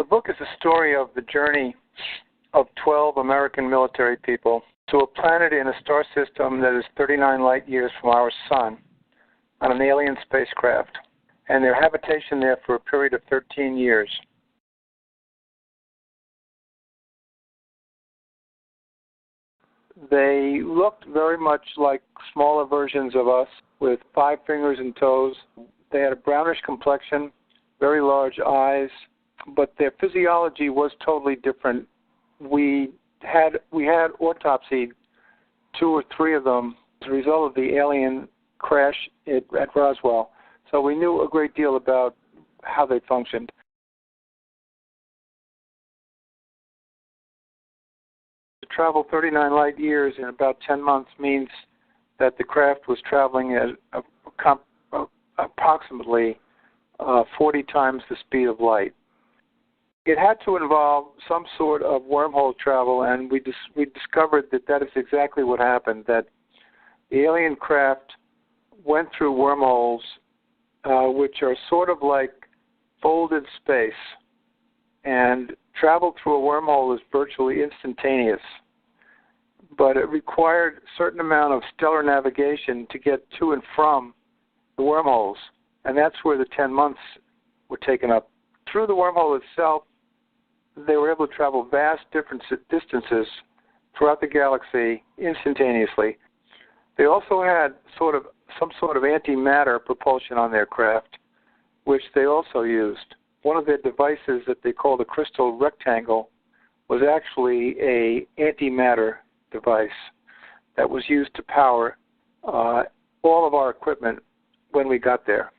book is a story of the journey of 12 American military people to a planet in a star system that is 39 light years from our sun on an alien spacecraft, and their habitation there for a period of 13 years. They looked very much like smaller versions of us with 5 fingers and toes. They had a brownish complexion, very large eyes, but their physiology was totally different. We had autopsied 2 or 3 of them as a result of the alien crash at Roswell, so we knew a great deal about how they functioned. To travel 39 light years in about 10 months means that the craft was traveling at approximately 40 times the speed of light. It had to involve some sort of wormhole travel, and we discovered that is exactly what happened, that the alien craft went through wormholes, which are sort of like folded space, and travel through a wormhole is virtually instantaneous. But it required a certain amount of stellar navigation to get to and from the wormholes, and that's where the 10 months were taken up. Through the wormhole itself, they were able to travel vast different distances throughout the galaxy instantaneously. They also had some sort of antimatter propulsion on their craft, which they also used. One of their devices that they called the crystal rectangle was actually an antimatter device that was used to power all of our equipment when we got there.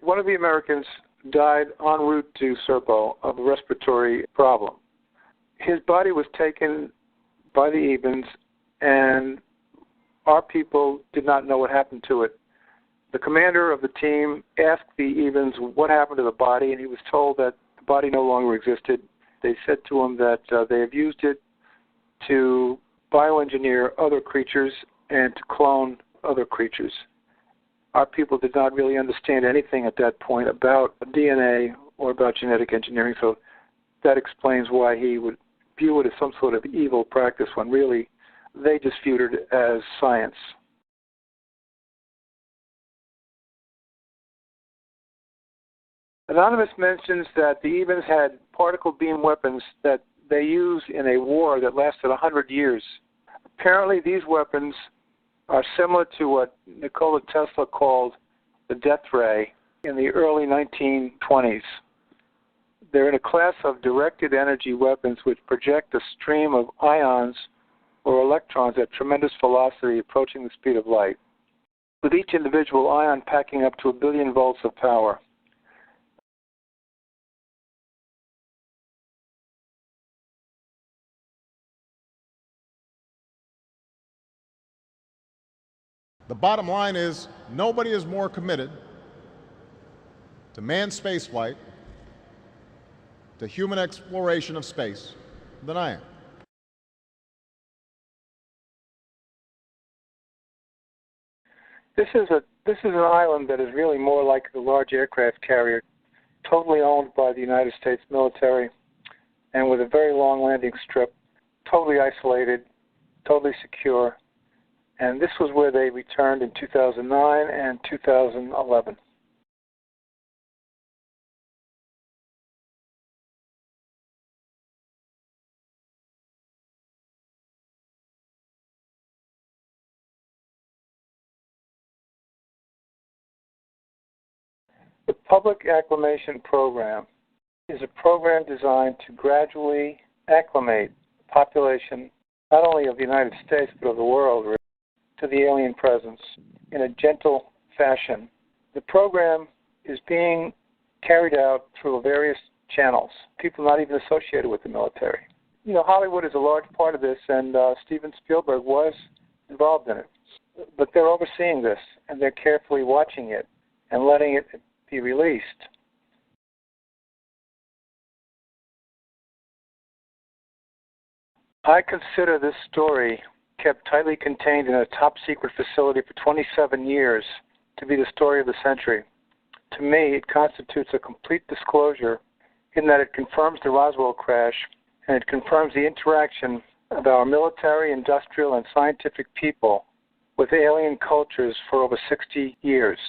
One of the Americans died en route to Serpo of a respiratory problem. His body was taken by the ɪɪbins, and our people did not know what happened to it. The commander of the team asked the ɪɪbins what happened to the body, and he was told that the body no longer existed. They said to him that they have used it to bioengineer other creatures and to clone other creatures. Our people did not really understand anything at that point about DNA or about genetic engineering, so that explains why he would view it as some sort of evil practice when really they just viewed it as science. Anonymous mentions that the ɪɪbins had particle beam weapons that they used in a war that lasted 100 years. Apparently these weapons are similar to what Nikola Tesla called the death ray in the early 1920s. They're in a class of directed energy weapons which project a stream of ions or electrons at tremendous velocity approaching the speed of light, with each individual ion packing up to 1 billion volts of power. The bottom line is nobody is more committed to manned spaceflight, to human exploration of space, than I am. This is an island that is really more like a large aircraft carrier, totally owned by the United States military, and with a very long landing strip, totally isolated, totally secure. And this was where they returned in 2009 and 2011. The Public Acclimation Program is a program designed to gradually acclimate the population, not only of the United States, but of the world, to the alien presence in a gentle fashion. The program is being carried out through various channels, people not even associated with the military. You know, Hollywood is a large part of this, and Steven Spielberg was involved in it. But they're overseeing this, and they're carefully watching it and letting it be released. I consider this story kept tightly contained in a top-secret facility for 27 years to be the story of the century. To me, it constitutes a complete disclosure in that it confirms the Roswell crash, and it confirms the interaction of our military, industrial, and scientific people with alien cultures for over 60 years.